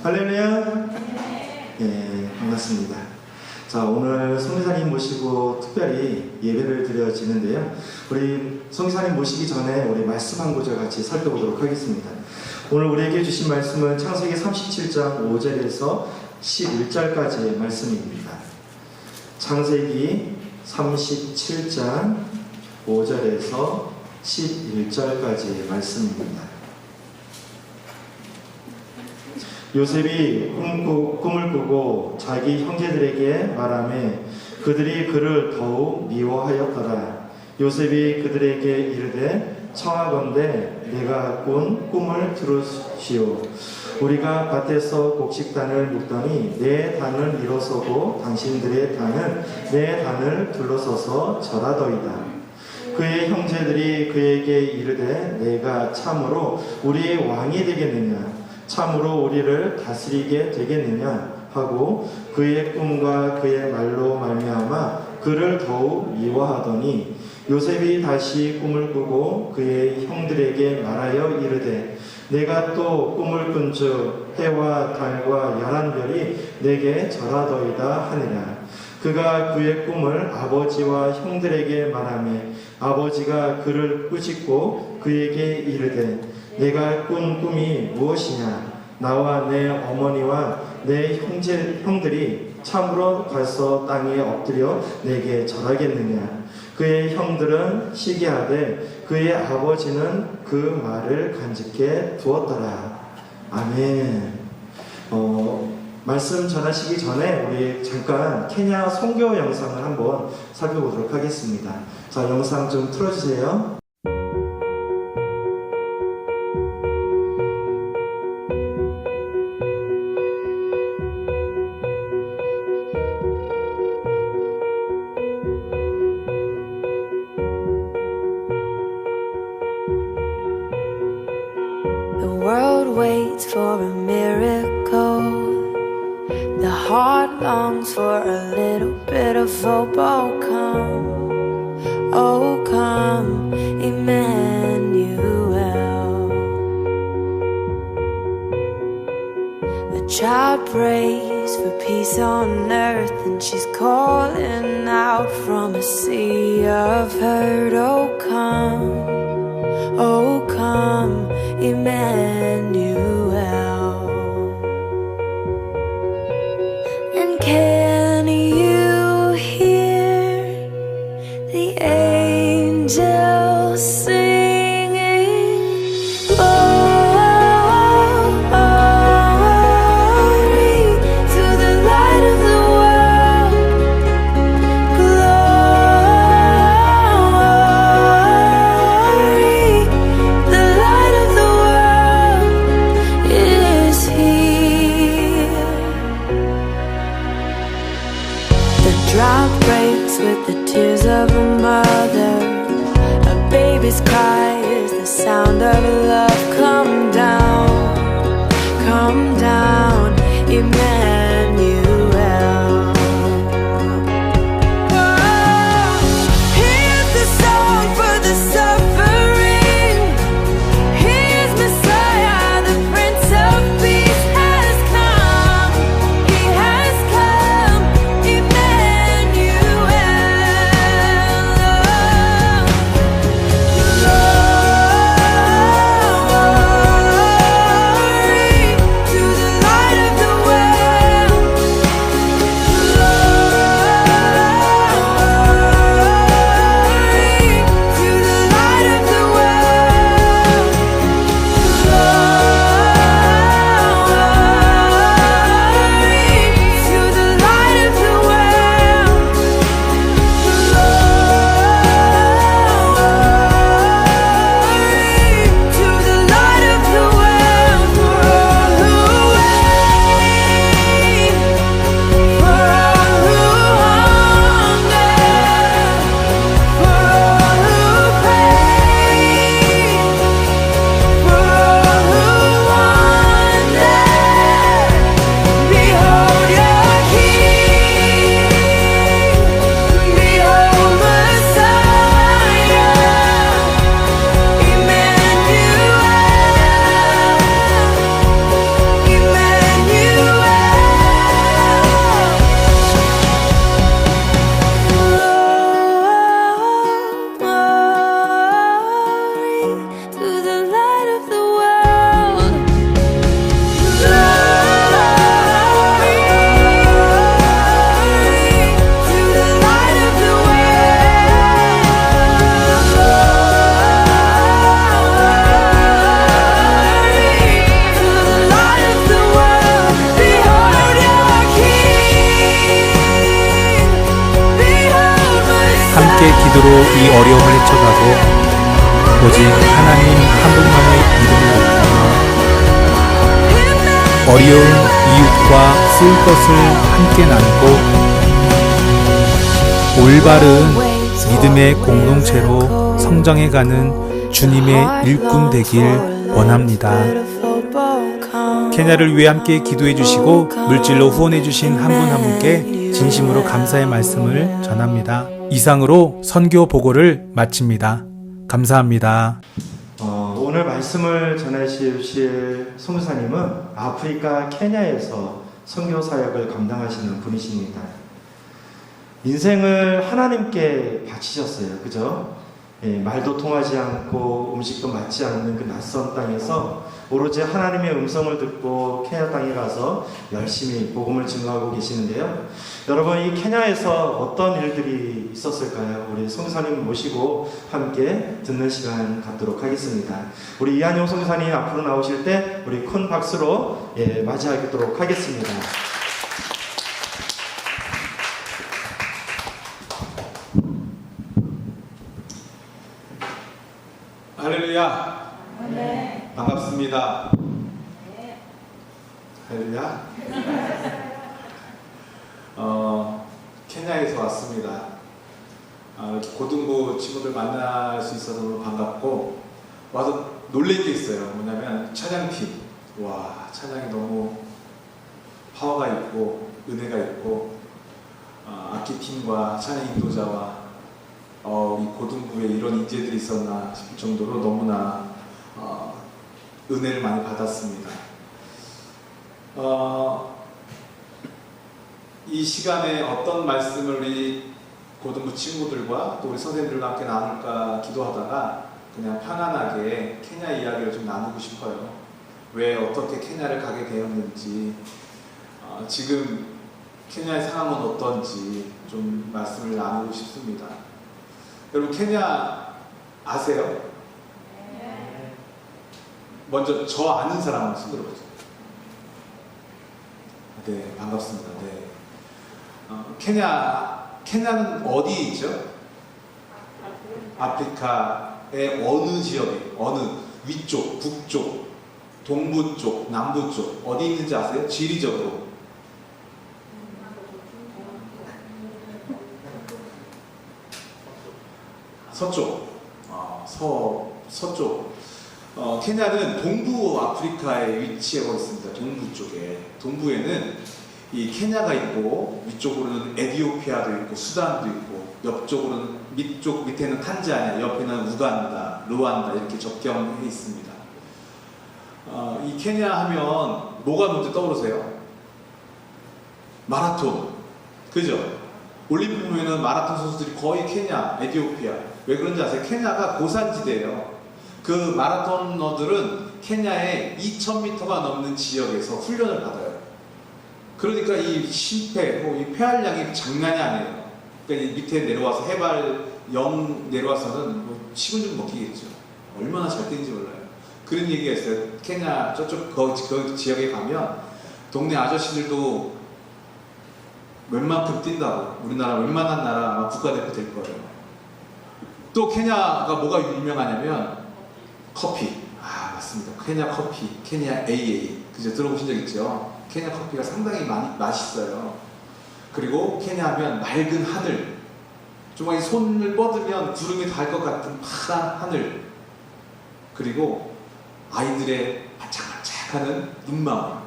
할렐루야. 예, 반갑습니다. 자, 오늘 성기사님 모시고 특별히 예배를 드려지는데요. 우리 성기사님 모시기 전에 우리 말씀 한 구절 같이 살펴보도록 하겠습니다. 오늘 우리에게 주신 말씀은 창세기 37장 5절에서 11절까지의 말씀입니다. 창세기 37장 5절에서 11절까지의 말씀입니다. 요셉이 꿈을 꾸고 자기 형제들에게 말하매 그들이 그를 더욱 미워하였더라. 요셉이 그들에게 이르되 청하건대 내가 꾼 꿈을 들으시오. 우리가 밭에서 곡식단을 묶더니 내 단을 일어서고 당신들의 단은 내 단을 둘러서서 절하더이다. 그의 형제들이 그에게 이르되 내가 참으로 우리의 왕이 되겠느냐, 참으로 우리를 다스리게 되겠느냐 하고 그의 꿈과 그의 말로 말미암아 그를 더욱 미워하더니 요셉이 다시 꿈을 꾸고 그의 형들에게 말하여 이르되 내가 또 꿈을 꾼즉 해와 달과 11별이 내게 절하더이다 하니라. 그가 그의 꿈을 아버지와 형들에게 말하며 아버지가 그를 꾸짖고 그에게 이르되 내가 꾼 꿈이 무엇이냐? 나와 내 어머니와 내 형들이 참으로 가서 땅에 엎드려 내게 절하겠느냐? 그의 형들은 시기하되 그의 아버지는 그 말을 간직해 두었더라. 아멘. 말씀 전하시기 전에 우리 잠깐 케냐 선교 영상을 한번 살펴보도록 하겠습니다. 자, 영상 좀 틀어주세요. The world waits for a miracle. The heart longs for a little bit of hope. Oh come, Emmanuel. A child prays for peace on earth, and she's calling out from a sea of hurt. Oh come, Emmanuel. And can you hear the angels singing? Glory to the light of the world. Glory, the light of the world. Yeah. 믿음으로 이 어려움을 헤쳐가고 오직 하나님 한 분만의 이름을 높이며 어려운 이웃과 쓸 것을 함께 나누고 올바른 믿음의 공동체로 성장해가는 주님의 일꾼 되길 원합니다. 케냐를 위해 함께 기도해 주시고 물질로 후원해 주신 한 분 한 분께 진심으로 감사의 말씀을 전합니다. 이상으로 선교 보고를 마칩니다. 감사합니다. 오늘 말씀을 전해주실 선교사님은 아프리카 케냐에서 선교 사역을 감당하시는 분이십니다. 인생을 하나님께 바치셨어요. 그죠? 말도 통하지 않고 음식도 맞지 않는 그 낯선 땅에서 오로지 하나님의 음성을 듣고 케냐 땅에 가서 열심히 복음을 증거하고 계시는데요. 여러분, 이 케냐에서 어떤 일들이 있었을까요? 우리 선교사님 모시고 함께 듣는 시간 갖도록 하겠습니다. 우리 이한용 선교사님 앞으로 나오실 때 우리 큰 박수로 맞이하도록 하겠습니다. 할렐루야. 네. 반갑습니다. 네. 할렐루야. 케냐에서 왔습니다. 고등부 친구들 만날 수 있어서 너무 반갑고, 와서 놀랄 게 있어요. 뭐냐면 찬양팀. 와, 찬양이 너무 파워가 있고 은혜가 있고, 악기팀과 찬양 인도자와 우리 고등부에 이런 인재들이 있었나 싶을 정도로 너무나 은혜를 많이 받았습니다. 이 시간에 어떤 말씀을 우리 고등부 친구들과 또 우리 선생님들과 함께 나눌까 기도하다가 그냥 편안하게 케냐 이야기를 좀 나누고 싶어요. 왜 어떻게 케냐를 가게 되었는지, 지금 케냐의 상황은 어떤지 좀 말씀을 나누고 싶습니다. 여러분, 케냐 아세요? 네. 먼저 저 아는 사람 한번 손 들어보죠. 네, 반갑습니다. 네. 케냐는 어디에 있죠? 아프리카의 어느 지역에, 어느 위쪽, 북쪽, 동부 쪽, 남부 쪽 어디 있는지 아세요? 지리적으로. 서쪽, 서쪽. 케냐는 동부 아프리카에 위치하고 있습니다. 동부 쪽에. 동부에는 이 케냐가 있고, 위쪽으로는 에티오피아도 있고, 수단도 있고, 옆쪽으로는 밑에는 탄자니아, 옆에는 우간다, 루안다 이렇게 접경해 있습니다. 이 케냐 하면 뭐가 먼저 떠오르세요? 마라톤, 그죠? 올림픽 보면은 마라톤 선수들이 거의 케냐, 에티오피아. 왜 그런지 아세요? 케냐가 고산지대예요. 그 마라토너들은 케냐의 2000m가 넘는 지역에서 훈련을 받아요. 그러니까 이 심폐, 이 폐활량이 장난이 아니에요. 그러니까 밑에 내려와서 해발 0 내려와서는 식은 죽 먹히겠죠. 얼마나 잘 뛰는지 몰라요. 그런 얘기가 있어요. 케냐 저쪽 그 지역에 가면 동네 아저씨들도 웬만큼 뛴다고. 우리나라 웬만한 나라 아마 국가대표 될 거예요. 또 케냐가 뭐가 유명하냐면 커피. 맞습니다. 케냐 커피, 케냐 AA. 그죠? 들어보신 적 있죠? 케냐 커피가 상당히 맛있어요. 그리고 케냐 하면 맑은 하늘. 정말 손을 뻗으면 구름이 닿을 것 같은 파란 하늘. 그리고 아이들의 반짝반짝하는 눈망울.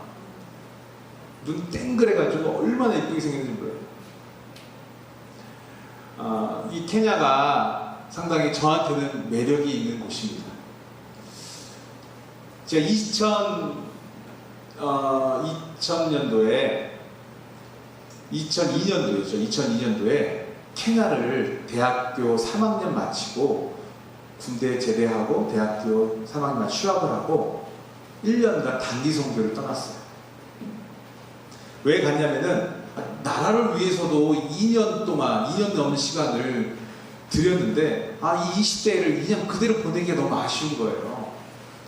눈 땡그래가지고 얼마나 예쁘게 생겼는지 몰라요. 이 케냐가 상당히 저한테는 매력이 있는 곳입니다. 제가 2002년도에 케냐를 대학교 3학년 마치고 군대 제대하고 대학교 3학년 휴학을 하고 1년간 단기 선교를 떠났어요. 왜 갔냐면은 나라를 위해서도 2년 넘는 시간을 들였는데 이 20대를 2년 그대로 보내기가 너무 아쉬운 거예요.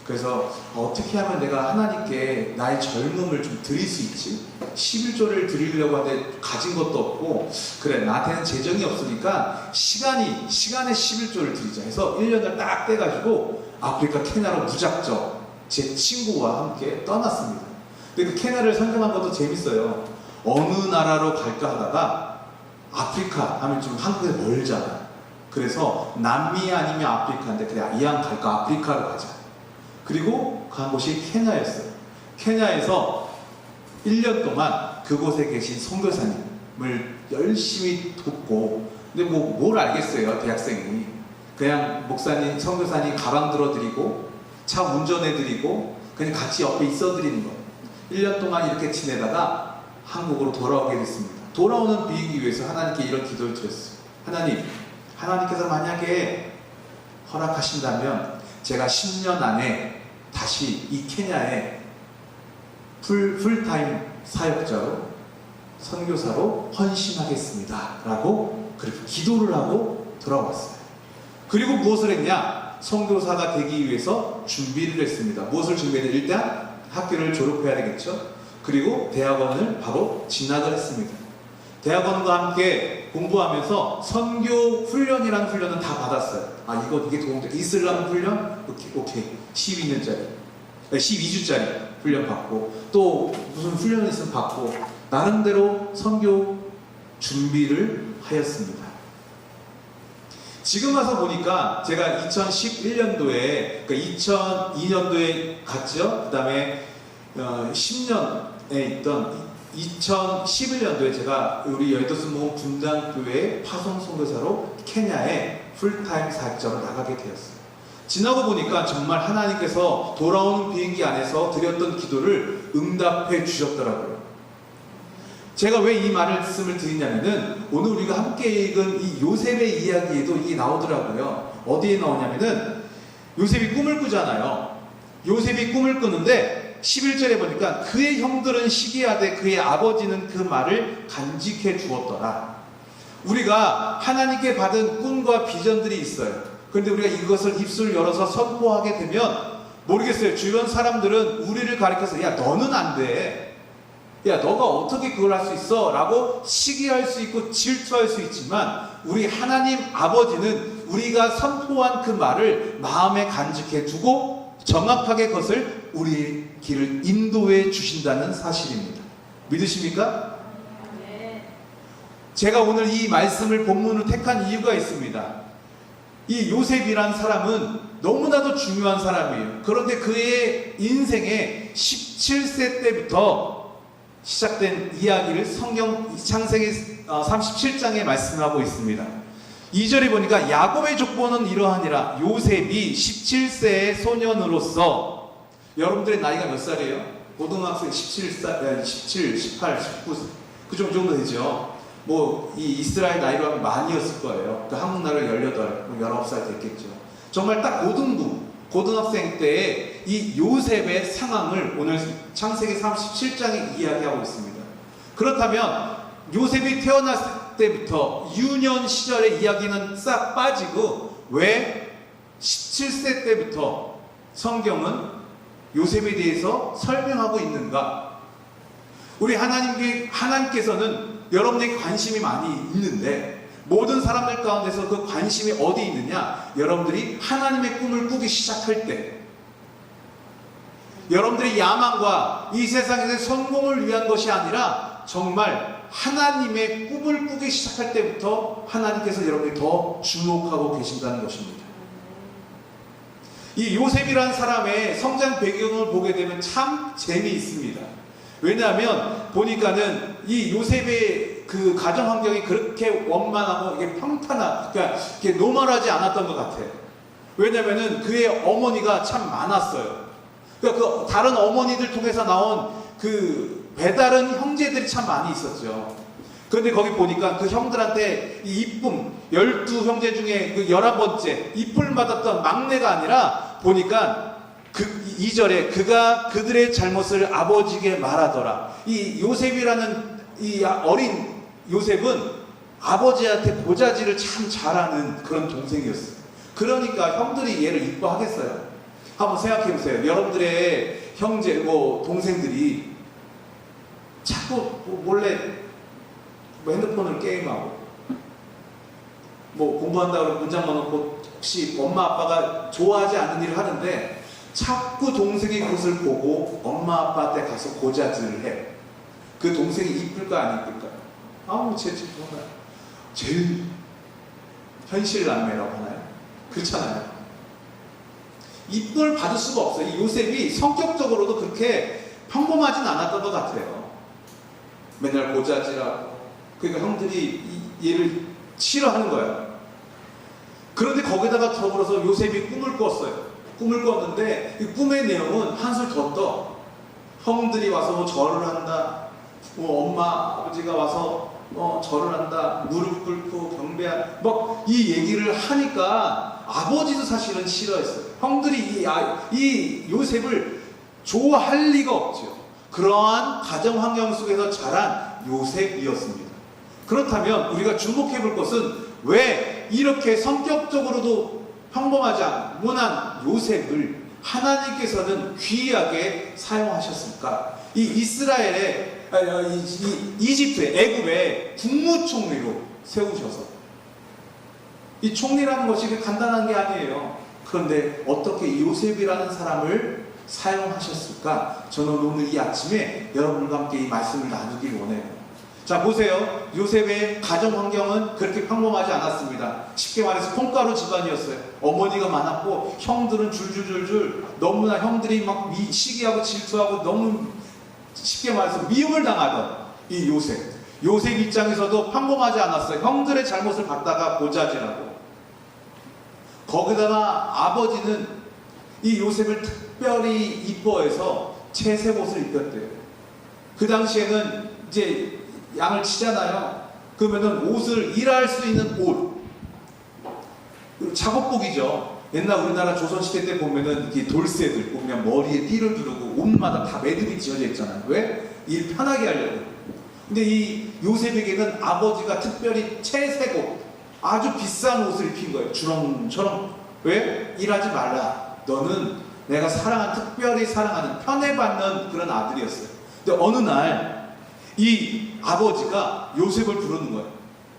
그래서 어떻게 하면 내가 하나님께 나의 젊음을 좀 드릴 수 있지? 11조를 드리려고 하는데 가진 것도 없고, 그래 나한테는 재정이 없으니까 시간에 11조를 드리자 해서 1년을 딱 떼가지고 아프리카 케냐로 무작정 제 친구와 함께 떠났습니다. 근데 그 케냐를 선정한 것도 재밌어요. 어느 나라로 갈까 하다가 아프리카 하면 좀 한국에 멀잖아. 그래서 남미 아니면 아프리카인데 그래 이왕 갈까 아프리카로 가자. 그리고 간 곳이 케냐였어요. 케냐에서 1년 동안 그곳에 계신 선교사님을 열심히 돕고, 근데 뭘 알겠어요, 대학생이. 그냥 목사님, 선교사님 가방 들어드리고 차 운전해드리고 그냥 같이 옆에 있어드리는 거. 1년 동안 이렇게 지내다가 한국으로 돌아오게 됐습니다. 돌아오는 비행기 위해서 하나님께 이런 기도를 드렸어요. 하나님께서 만약에 허락하신다면 제가 10년 안에 다시 이 케냐에 풀타임 사역자로 선교사로 헌신하겠습니다 라고 그렇게 기도를 하고 돌아왔어요. 그리고 무엇을 했냐? 선교사가 되기 위해서 준비를 했습니다. 무엇을 준비했냐? 일단 학교를 졸업해야 되겠죠. 그리고 대학원을 바로 진학을 했습니다. 대학원과 함께 공부하면서 선교 훈련이라는 훈련은 다 받았어요. 이게 도움돼. 이슬람 훈련? 오케이. 12주짜리 훈련 받고, 또 무슨 훈련이 있으면 받고, 나름대로 선교 준비를 하였습니다. 지금 와서 보니까 제가 2011년도에, 그러니까 2002년도에 갔죠. 그 다음에 10년에 있던 2011년도에 제가 우리 여의도스 모험 분당교회 파송 선교사로 케냐에 풀타임 사역자로 나가게 되었어요. 지나고 보니까 정말 하나님께서 돌아오는 비행기 안에서 드렸던 기도를 응답해 주셨더라고요. 제가 왜 이 말씀을 드리냐면은 오늘 우리가 함께 읽은 이 요셉의 이야기에도 이게 나오더라고요. 어디에 나오냐면은 요셉이 꿈을 꾸잖아요. 요셉이 꿈을 꾸는데 11절에 보니까 그의 형들은 시기하되 그의 아버지는 그 말을 간직해 주었더라. 우리가 하나님께 받은 꿈과 비전들이 있어요. 그런데 우리가 이것을 입술 열어서 선포하게 되면 모르겠어요. 주변 사람들은 우리를 가리켜서 야 너는 안 돼. 야 너가 어떻게 그걸 할 수 있어? 라고 시기할 수 있고 질투할 수 있지만 우리 하나님 아버지는 우리가 선포한 그 말을 마음에 간직해 두고 정확하게 그것을 우리의 길을 인도해 주신다는 사실입니다. 믿으십니까? 제가 오늘 이 말씀을 본문으로 택한 이유가 있습니다. 이 요셉이란 사람은 너무나도 중요한 사람이에요. 그런데 그의 인생의 17세 때부터 시작된 이야기를 성경 창세기 37장에 말씀하고 있습니다. 2절에 보니까 야곱의 족보는 이러하니라. 요셉이 17세의 소년으로서, 여러분들의 나이가 몇 살이에요? 고등학생 17, 18, 19 그 정도 되죠. 이 이스라엘 나이로 하면 많이였을 거예요. 그 한국 나이로 18, 19살 됐겠죠. 정말 딱 고등학생 때의 이 요셉의 상황을 오늘 창세기 37장에 이야기하고 있습니다. 그렇다면 요셉이 태어났을 때부터 유년 시절의 이야기는 싹 빠지고 왜 17세 때부터 성경은 요셉에 대해서 설명하고 있는가? 우리 하나님께서는 여러분에게 관심이 많이 있는데 모든 사람들 가운데서 그 관심이 어디 있느냐? 여러분들이 하나님의 꿈을 꾸기 시작할 때, 여러분들의 야망과 이 세상에서의 성공을 위한 것이 아니라 정말 하나님의 꿈을 꾸기 시작할 때부터 하나님께서 여러분들이 더 주목하고 계신다는 것입니다. 이 요셉이라는 사람의 성장 배경을 보게 되면 참 재미있습니다. 왜냐하면 보니까는 이 요셉의 그 가정 환경이 그렇게 원만하고 이게 그러니까 이게 노멀하지 않았던 것 같아요. 왜냐하면은 그의 어머니가 참 많았어요. 그러니까 그 다른 어머니들 통해서 나온 그 배다른 형제들이 참 많이 있었죠. 그런데 거기 보니까 그 형들한테 이 이쁨, 12형제 중에 그 11번째 이쁨을 받았던 막내가 아니라 보니까 그 2절에 그가 그들의 잘못을 아버지에게 말하더라. 이 요셉이라는 이 어린 요셉은 아버지한테 보자질을 참 잘하는 그런 동생이었어요. 그러니까 형들이 얘를 이뻐하겠어요. 한번 생각해 보세요. 여러분들의 형제, 뭐 동생들이 자꾸 몰래 뭐 핸드폰을 게임하고 뭐 공부한다고 그러고 문장만 놓고 혹시 엄마 아빠가 좋아하지 않는 일을 하는데 자꾸 동생이 그것을 보고 엄마 아빠한테 가서 고자질을 해. 그 동생이 이쁠까 안 이쁠까? 아우 제 정말 제일 현실 남매라고 하나요? 그렇잖아요. 이쁨을 받을 수가 없어요. 이 요셉이 성격적으로도 그렇게 평범하진 않았던 것 같아요. 맨날 고자질하고 그러니까 형들이 얘를 싫어하는 거야. 그런데 거기다가 더불어서 요셉이 꿈을 꿨어요. 꿈을 꿨는데 이 꿈의 내용은 한술 더 떠. 형들이 와서 뭐 절을 한다. 뭐 엄마 아버지가 와서 절을 한다. 무릎 꿇고 경배한 뭐 이 얘기를 하니까 아버지도 사실은 싫어했어요. 형들이 이 요셉을 좋아할 리가 없죠. 그러한 가정 환경 속에서 자란 요셉이었습니다. 그렇다면 우리가 주목해 볼 것은 왜 이렇게 성격적으로도 평범하지 않은 무난 요셉을 하나님께서는 귀하게 사용하셨을까? 이 이스라엘의 이집트의 애굽의 국무총리로 세우셔서 이 총리라는 것이 간단한 게 아니에요. 그런데 어떻게 요셉이라는 사람을 사용하셨을까? 저는 오늘 이 아침에 여러분과 함께 이 말씀을 나누길 원해요. 자 보세요. 요셉의 가정 환경은 그렇게 평범하지 않았습니다. 쉽게 말해서 콩가루 집안이었어요. 어머니가 많았고 형들은 줄줄줄줄 너무나 형들이 막 시기하고 질투하고 너무 쉽게 말해서 미움을 당하던 이 요셉. 요셉 입장에서도 평범하지 않았어요. 형들의 잘못을 받다가 고자질하고 거기다가 아버지는 이 요셉을 특별히 이뻐해서 채색 옷을 입혔대요. 그 당시에는 이제 양을 치잖아요. 그러면은 옷을 일할 수 있는 옷, 작업복이죠. 옛날 우리나라 조선시대 때 보면은 이렇게 돌쇠들 보면 머리에 띠를 두르고 옷마다 다 매듭이 지어져 있잖아요. 왜? 일 편하게 하려고. 근데 이 요셉에게는 아버지가 특별히 채색 옷, 아주 비싼 옷을 입힌 거예요. 주렁처럼. 왜? 일하지 말라. 너는 내가 특별히 사랑하는, 편애받는 그런 아들이었어요. 근데 어느 날 이 아버지가 요셉을 부르는 거예요.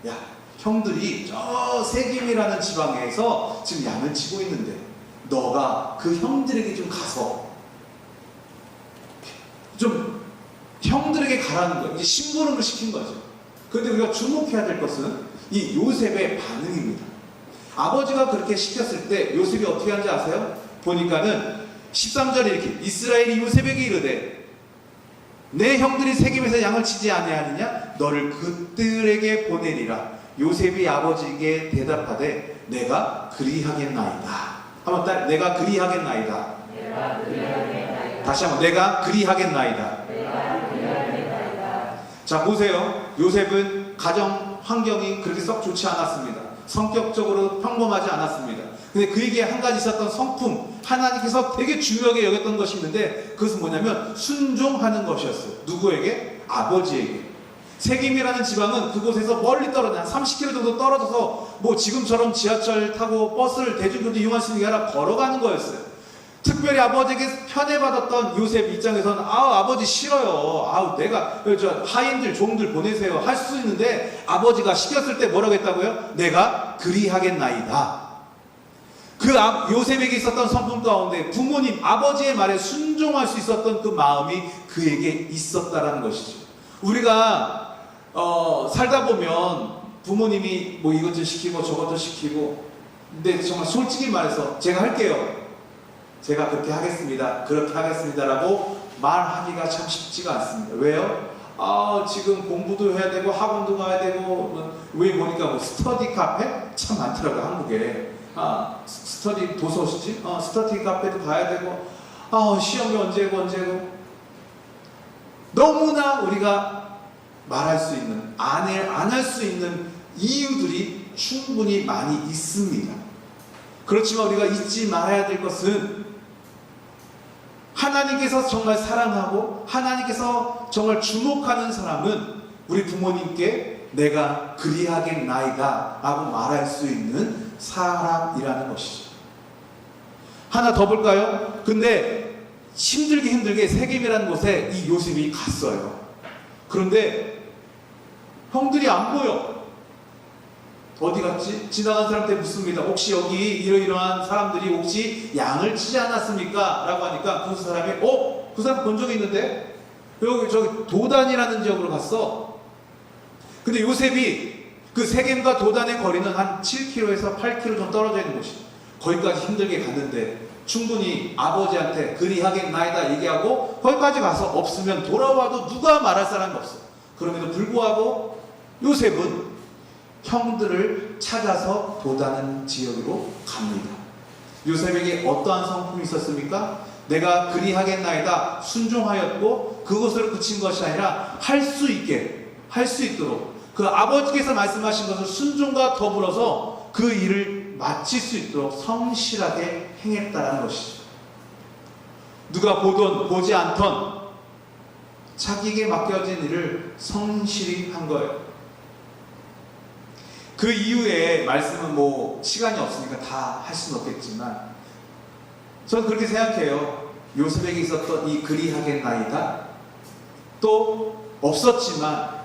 야, 형들이 저 세김이라는 지방에서 지금 양을 치고 있는데 너가 그 형들에게 좀 가서 좀 형들에게 가라는 거예요. 이제 심부름을 시킨 거죠. 그런데 우리가 주목해야 될 것은 이 요셉의 반응입니다. 아버지가 그렇게 시켰을 때 요셉이 어떻게 하는지 아세요? 보니까는 13절에 이렇게 이스라엘이 요셉에게 이르되 내 형들이 세겜에서 양을 치지 아니하느냐? 너를 그들에게 보내리라. 요셉이 아버지에게 대답하되 내가 그리하겠나이다. 한번 내가 그리하겠나이다. 다시 한번 내가 그리하겠나이다. 자 보세요. 요셉은 가정 환경이 그렇게 썩 좋지 않았습니다. 성격적으로 평범하지 않았습니다. 근데 그에게 한 가지 있었던 성품, 하나님께서 되게 중요하게 여겼던 것이 있는데 그것은 뭐냐면 순종하는 것이었어요. 누구에게? 아버지에게. 세김이라는 지방은 그곳에서 멀리 떨어져 한 30km 정도 떨어져서 뭐 지금처럼 지하철 타고 버스를 대중교통 이용할 수 있는 게 아니라 걸어가는 거였어요. 특별히 아버지에게 편애받았던 요셉 입장에서는 아버지 싫어요. 내가 저 하인들 종들 보내세요 할 수 있는데 아버지가 시켰을 때 뭐라고 했다고요? 내가 그리하겠나이다. 그 요셉에게 있었던 성품 가운데 부모님 아버지의 말에 순종할 수 있었던 그 마음이 그에게 있었다라는 것이죠. 우리가 살다 보면 부모님이 뭐 이것 시키고 저것도 시키고 근데 정말 솔직히 말해서 제가 할게요. 제가 그렇게 하겠습니다. 그렇게 하겠습니다라고 말하기가 참 쉽지가 않습니다. 왜요? 지금 공부도 해야 되고 학원도 가야 되고 왜 보니까 뭐 스터디 카페 참 많더라고요. 한국에. 스터디 도서시지? 스터디 카페도 가야 되고 시험이 언제고 너무나 우리가 말할 수 있는 안 할 수 있는 이유들이 충분히 많이 있습니다. 그렇지만 우리가 잊지 말아야 될 것은 하나님께서 정말 사랑하고 하나님께서 정말 주목하는 사람은 우리 부모님께 내가 그리하겠나이다 라고 말할 수 있는 사람이라는 것이죠. 하나 더 볼까요? 근데 힘들게 세겜이라는 곳에 이 요셉이 갔어요. 그런데 형들이 안 보여. 어디 갔지? 지나간 사람한테 묻습니다. 혹시 여기 이러이러한 사람들이 혹시 양을 치지 않았습니까? 라고 하니까 그 사람이 그 사람 본 적이 있는데 여기 저기 도단이라는 지역으로 갔어. 근데 요셉이 그 세겜과 도단의 거리는 한 7km에서 8km 정도 떨어져 있는 곳이 거기까지 힘들게 갔는데 충분히 아버지한테 그리하겠나이다 얘기하고 거기까지 가서 없으면 돌아와도 누가 말할 사람이 없어. 그럼에도 불구하고 요셉은 형들을 찾아서 도다는 지역으로 갑니다. 요셉에게 어떠한 성품이 있었습니까? 내가 그리하겠나이다 순종하였고 그것을 그친 것이 아니라 할 수 있도록 그 아버지께서 말씀하신 것을 순종과 더불어서 그 일을 마칠 수 있도록 성실하게 행했다는 것이죠. 누가 보던 보지 않던 자기에게 맡겨진 일을 성실히 한 거예요. 그 이후에 말씀은 뭐 시간이 없으니까 다 할 수는 없겠지만 저는 그렇게 생각해요. 요셉에게 있었던 이 그리하겠나이다 또 없었지만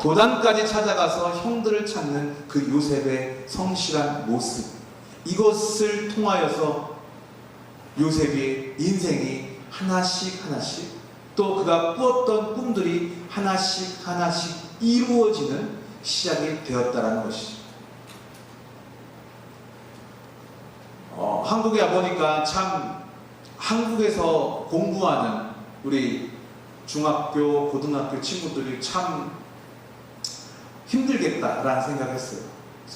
도단까지 찾아가서 형들을 찾는 그 요셉의 성실한 모습, 이것을 통하여서 요셉의 인생이 하나씩 또 그가 꾸었던 꿈들이 하나씩 이루어지는 시작이 되었다라는 것이죠. 한국에 와보니까 참 한국에서 공부하는 우리 중학교, 고등학교 친구들이 참 힘들겠다라는 생각을 했어요.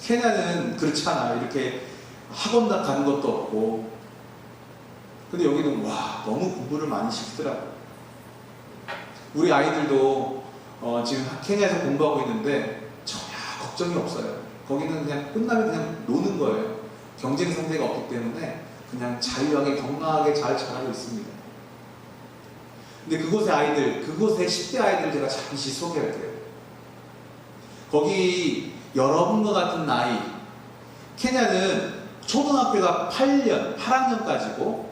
케냐는 그렇지 않아요. 이렇게 학원 가는 것도 없고. 근데 여기는 너무 공부를 많이 시키더라고요. 우리 아이들도 지금 케냐에서 공부하고 있는데 전혀 걱정이 없어요. 거기는 그냥 끝나면 그냥 노는 거예요. 경쟁 상대가 없기 때문에 그냥 자유하게 건강하게 잘 자라고 있습니다. 근데 그곳의 10대 아이들 제가 잠시 소개할게요. 거기 여러분과 같은 나이, 케냐는 초등학교가 8학년까지고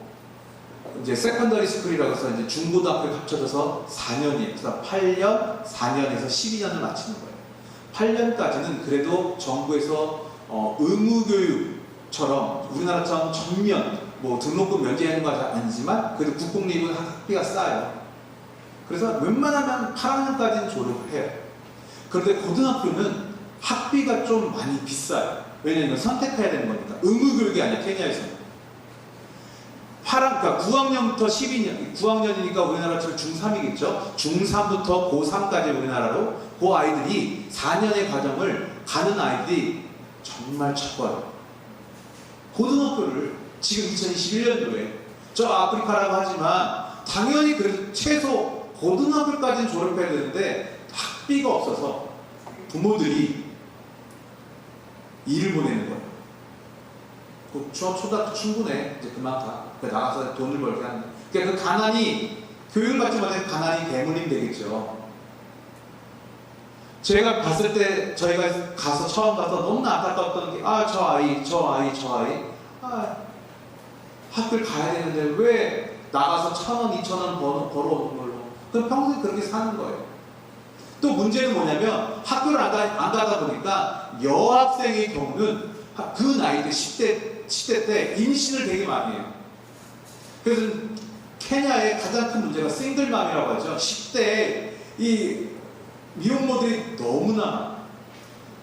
이제 세컨더리 스쿨이라고 해서 이제 중고등학교를 합쳐져서 4년이에요. 그래서 8년, 4년에서 12년을 마치는 거예요. 8년까지는 그래도 정부에서 의무교육처럼 우리나라처럼 전면 등록금 면제하는 건 아니지만 그래도 국공립은 학비가 싸요. 그래서 웬만하면 8학년까지는 졸업을 해요. 그런데 고등학교는 학비가 좀 많이 비싸요. 왜냐하면 선택해야 되는 거니까. 의무교육이 아니야, 케냐에서는. 그러니까 9학년부터 12년, 9학년이니까 우리나라처럼 중3이겠죠. 중3부터 고3까지 우리나라로 그 아이들이 4년의 과정을 가는 아이들이 정말 적어요. 고등학교를 지금 2021년도에 저 아프리카라고 하지만 당연히 그래도 최소 고등학교까지는 졸업해야 되는데 학비가 없어서 부모들이 일을 보내는 거예요. 초등학교 충분해. 이제 그만 가. 나가서 돈을 벌게 하는. 그러니까 그 가난이, 교육을 받지 못해 가난이 대물림 되겠죠. 제가 봤을 때, 저희가 처음 가서 너무나 안타까웠던 게, 저 아이. 학교를 가야 되는데 왜 나가서 1,000원, 2,000원 벌어오는 걸로. 그럼 평생 그렇게 사는 거예요. 또 문제는 뭐냐면 학교를 안 가다 보니까 여학생의 경우는 그 나이 때 10대 때 임신을 되게 많이 해요. 그래서 케냐의 가장 큰 문제가 싱글맘이라고 하죠. 10대에 이 미혼모들이 너무나 많아요.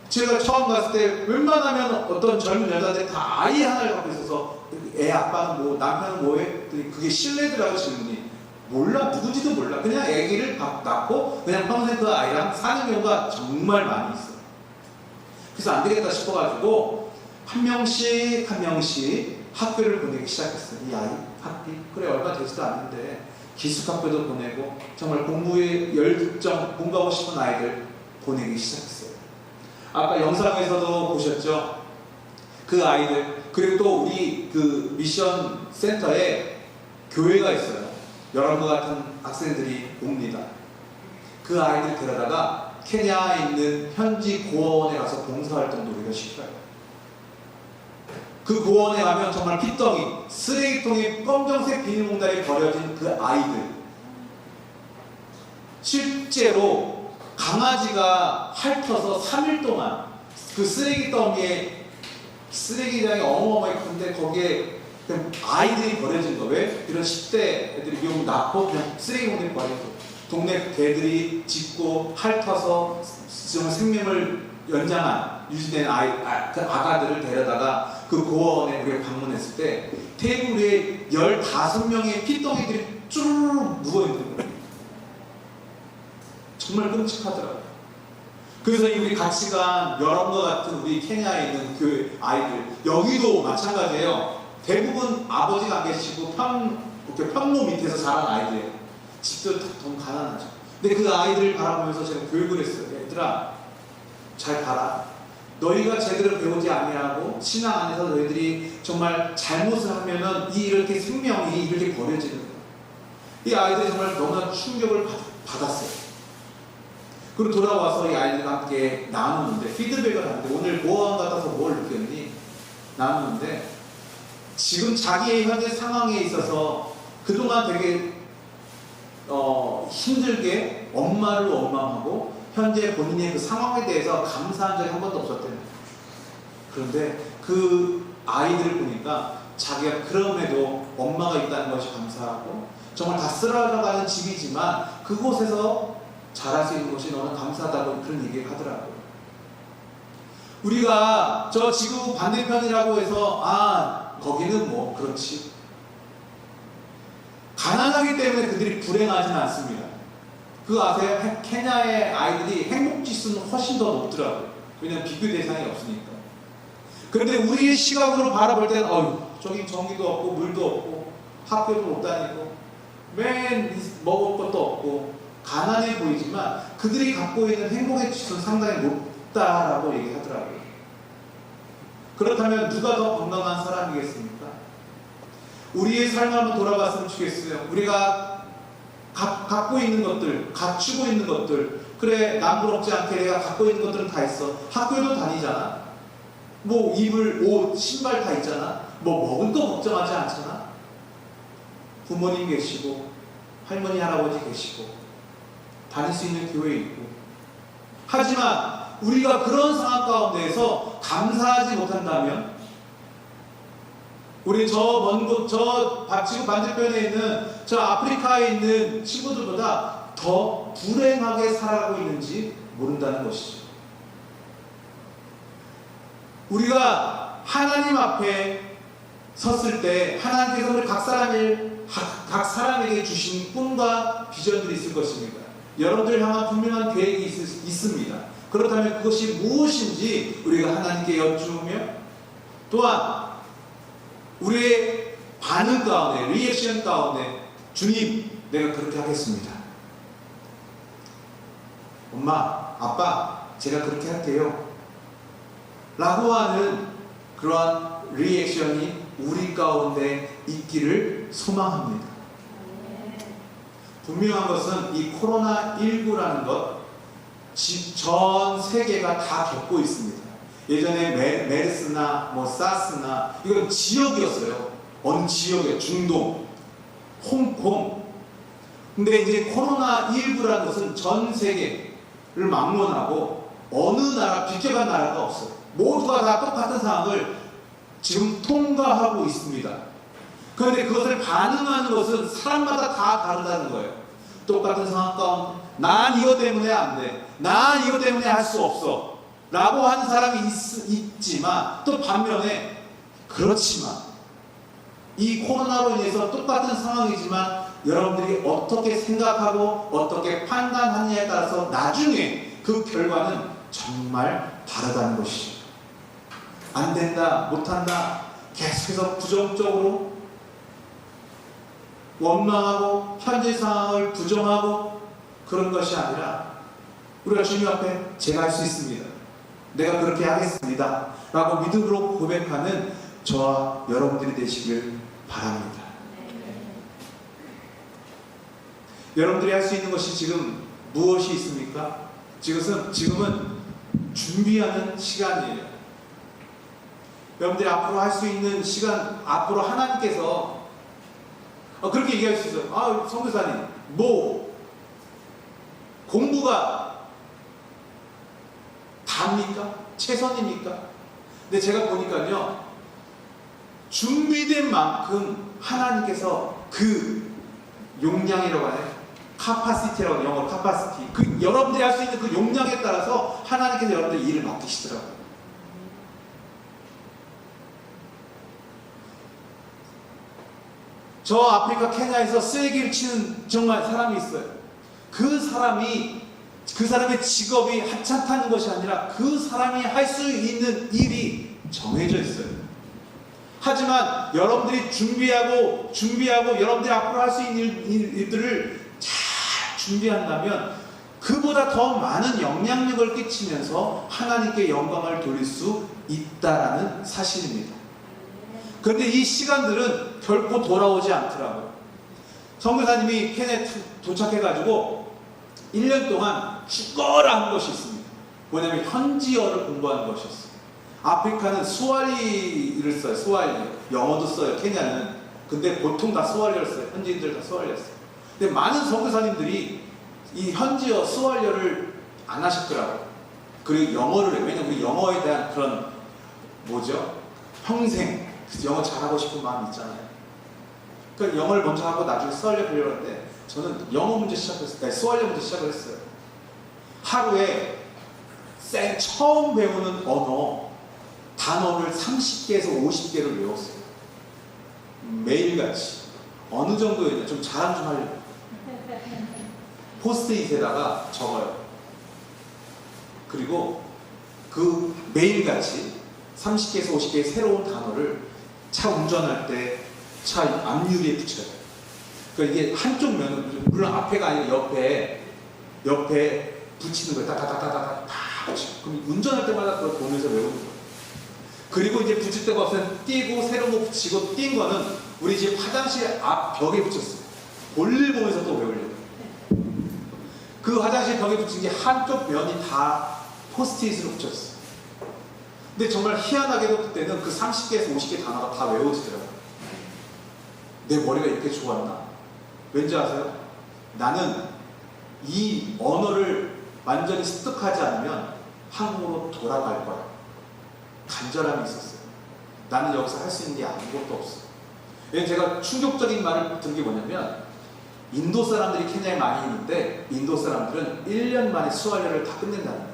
제가 처음 갔을 때 웬만하면 어떤 젊은 여자들이 다 아이 하나를 갖고 있어서 애 아빠는 남편은 뭐해? 그게 실례더라고 질문이. 몰라, 누군지도 몰라. 그냥 아기를 낳고 그냥 평생 그 아이랑 사는 경우가 정말 많이 있어요. 그래서 안 되겠다 싶어가지고 한 명씩 학교를 보내기 시작했어요. 이 아이 학비 그래 얼마 되지도 않는데 기숙학교도 보내고 정말 공부에 열정 공부하고 싶은 아이들 보내기 시작했어요. 아까 영상에서도 보셨죠? 그 아이들. 그리고 또 우리 그 미션 센터에 교회가 있어요. 여러분과 같은 학생들이 옵니다. 그 아이들 데려다가 케냐에 있는 현지 고아원에 가서 봉사활동도 우리가 시켜요. 그 고원에 가면 정말 핏덩이, 쓰레기통에 검정색 비닐봉다리에 버려진 그 아이들. 실제로 강아지가 핥혀서 3일 동안 그 쓰레기장이 어마어마하게 큰데 거기에 그냥 아이들이 버려진 거. 왜? 이런 10대 애들이 미국 낳고 그냥 쓰레기 봉다리 버려서 동네 개들이 짖고 핥아서 정말 생명을 연장한 유지된 그 아가들을 데려다가 그 고원에 우리가 방문했을 때 테이블 위에 15명의 핏덩이들이 쭈르륵 누워있는 거예요. 정말 끔찍하더라고요. 그래서 우리 같이 간 여러분과 같은 우리 케냐에 있는 그 아이들, 여기도 마찬가지예요. 대부분 아버지가 안 계시고 평로 밑에서 자란 아이들이에요. 집도 너무 가난하죠. 근데 그 아이들을 바라보면서 제가 교육을 했어요. 얘들아, 잘 봐라. 너희가 제대로 배우지 아니하고 신앙 안에서 너희들이 정말 잘못을 하면은 이렇게 생명이 이렇게 버려지는 거예요. 이 아이들이 정말 너무나 충격을 받았어요. 그리고 돌아와서 이 아이들과 함께 나누는데 피드백을 하는데 오늘 고원 같아서 뭘 느꼈니? 나누는데 지금 자기의 현재 상황에 있어서 그동안 되게 힘들게 엄마를 원망하고 현재 본인의 그 상황에 대해서 감사한 적이 한 번도 없었대요. 그런데 그 아이들을 보니까 자기가 그럼에도 엄마가 있다는 것이 감사하고 정말 다 쓰러져가는 집이지만 그곳에서 잘할 수 있는 것이 너무 감사하다고 그런 얘기를 하더라고요. 우리가 저 지구 반대편이라고 해서 거기는 뭐 그렇지. 가난하기 때문에 그들이 불행하지는 않습니다. 그거 아세요? 케냐의 아이들이 행복지수는 훨씬 더 높더라고요. 왜냐하면 비교 대상이 없으니까. 그런데 우리의 시각으로 바라볼 때는 저기 전기도 없고 물도 없고 학교도 못 다니고 맨 먹을 것도 없고 가난해 보이지만 그들이 갖고 있는 행복의 지수는 상당히 높다라고 얘기하더라고요. 그렇다면 누가 더 건강한 사람이겠습니까? 우리의 삶을 한번 돌아봤으면 좋겠어요. 우리가 갖고 있는 것들, 갖추고 있는 것들, 그래 남부럽지 않게 내가 갖고 있는 것들은 다 있어. 학교도 다니잖아. 뭐 입을 옷, 신발 다 있잖아. 뭐 먹을 거 걱정하지 않잖아. 부모님 계시고 할머니 할아버지 계시고 다닐 수 있는 교회 있고. 하지만 우리가 그런 상황 가운데에서 감사하지 못한다면 우리 저 지구 반대편에 있는 저 아프리카에 있는 친구들보다 더 불행하게 살아가고 있는지 모른다는 것이죠. 우리가 하나님 앞에 섰을 때 하나님께서 우리 각 사람에게 주신 꿈과 비전들이 있을 것입니다. 여러분들 향한 분명한 계획이 있습니다. 그렇다면 그것이 무엇인지 우리가 하나님께 여쭈며 또한 우리의 반응 가운데, 리액션 가운데 주님, 내가 그렇게 하겠습니다. 엄마, 아빠, 제가 그렇게 할게요. 라고 하는 그러한 리액션이 우리 가운데 있기를 소망합니다. 분명한 것은 이 코로나19라는 것, 전 세계가 다 겪고 있습니다. 예전에 메르스나 사스나 이건 지역이었어요. 어느 지역에 중동, 홍콩. 근데 이제 코로나19라는 것은 전 세계를 막론하고 어느 나라 비껴간 나라가 없어요. 모두가 다 똑같은 상황을 지금 통과하고 있습니다. 그런데 그것을 반응하는 것은 사람마다 다 다르다는 거예요. 똑같은 상황 가운데 난 이것 때문에 안 돼. 난 이것 때문에 할 수 없어. 라고 하는 사람이 있지만 또 반면에 그렇지만 이 코로나로 인해서 똑같은 상황이지만 여러분들이 어떻게 생각하고 어떻게 판단하느냐에 따라서 나중에 그 결과는 정말 다르다는 것이죠. 안 된다, 못한다, 계속해서 부정적으로 원망하고 현재 상황을 부정하고 그런 것이 아니라 우리가 주님 앞에 제가 할 수 있습니다. 내가 그렇게 하겠습니다. 라고 믿음으로 고백하는 저와 여러분들이 되시길 바랍니다. 여러분들이 할 수 있는 것이 지금 무엇이 있습니까? 지금은 준비하는 시간이에요. 여러분들이 앞으로 할 수 있는 시간, 앞으로 하나님께서 그렇게 얘기할 수 있어요. 아, 선교사님, 뭐 공부가 답니까? 최선입니까? 근데 제가 보니까요, 준비된 만큼 하나님께서 그 용량이라고 하나요? 카파시티라고 영어로 카파시티. 그 여러분들이 할 수 있는 그 용량에 따라서 하나님께서 여러분들 일을 맡기시더라고요. 저 아프리카 케냐에서 쐐기를 치는 정말 사람이 있어요. 그 사람의 직업이 하찮다는 것이 아니라 그 사람이 할 수 있는 일이 정해져 있어요. 하지만 여러분들이 준비하고 여러분들이 앞으로 할 수 있는 일들을 잘 준비한다면 그보다 더 많은 영향력을 끼치면서 하나님께 영광을 돌릴 수 있다라는 사실입니다. 그런데 이 시간들은 결코 돌아오지 않더라고요. 선교사님이 케냐에 도착해가지고 1년 동안 죽어라 한 것이 있습니다. 뭐냐면 현지어를 공부하는 것이었어요. 아프리카는 스와리를 써요. 스와리. 영어도 써요. 케냐는. 근데 보통 다 스와리를 써요. 현지인들 다 스와리를 써요. 근데 많은 선교사님들이 이 현지어 스와리어를 안 하셨더라고요. 그리고 영어를 해요. 왜냐면 우리 영어에 대한 그런 평생 영어 잘하고 싶은 마음이 있잖아요. 그러니까 영어를 먼저 하고 나중에 스와리어 배우려고 하는데 저는 영어 문제 시작했어요. 스와리어 문제 시작을 했어요. 하루에 처음 배우는 단어를 30개에서 50개를 외웠어요. 매일같이. 어느 정도였냐? 좀 자랑 좀 하려고. 포스트잇에다가 적어요. 그리고 그 매일같이 30개에서 50개의 새로운 단어를 차 운전할 때 차 앞유리에 붙여요. 그러니까 이게 한쪽 면은, 물론 앞에가 아니라 옆에 붙이는 거예요. 따다다다다다 다 붙여요. 그럼 운전할 때마다 그걸 보면서 외우는 거예요. 그리고 이제 붙일 데가 없으면 띄고 새로운 거 붙이고 띈 거는 우리 집 화장실 앞 벽에 붙였어요. 볼일 보면서 또 외우려고. 그 화장실 벽에 붙인 게 한쪽 면이 다 포스트잇으로 붙였어요. 근데 정말 희한하게도 그때는 그 30개에서 50개 단어가 다 외워지더라고요. 내 머리가 이렇게 좋았나? 왠지 아세요? 나는 이 언어를 완전히 습득하지 않으면 한국으로 돌아갈 거야. 간절함이 있었어요. 나는 여기서 할 수 있는 게 아무것도 없어. 왜냐면 제가 충격적인 말을 들은 게 뭐냐면, 인도 사람들이 케냐에 많이 있는데 인도 사람들은 1년 만에 스와리어를 다 끝낸다는 거예요.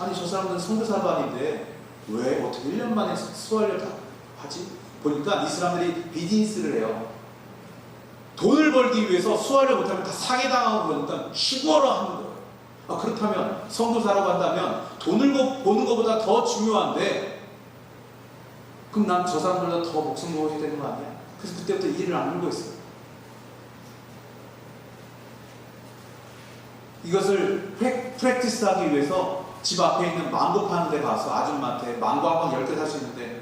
아니, 저 사람들은 선교사도 아닌데 왜 어떻게 1년 만에 스와리어를 다 하지? 보니까 이 사람들이 비즈니스를 해요. 돈을 벌기 위해서 스와리어 못하면 다 사기당하고 그러니까 죽어라 하는 거예요. 그렇다면 선교사라고 한다면 돈을 버는 것보다 더 중요한데, 그럼 난 저 사람들보다 더 목숨 걸어야 되는 거 아니야? 그래서 그때부터 일을 안 물고 있어요. 이것을 프랙티스하기 위해서 집 앞에 있는 망고 파는 데 가서 아줌마한테 망고 한 번 10개 살 수 있는데